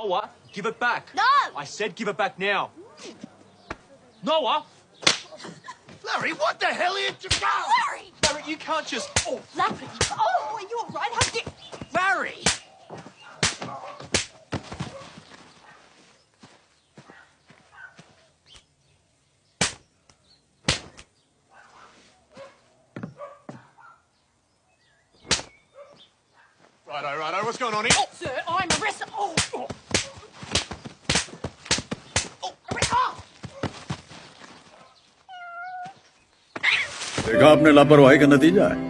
Noah, give it back. No! I said give it back now. Noah! Larry, what the hell are you doing? Larry! Larry, you can't just... Oh, Larry! Oh, are you all right? How did... Larry! Righto, what's going on here? Sir, I'm arrested. Oh! Arrest! देखा आपने लापरवाही का नतीजा है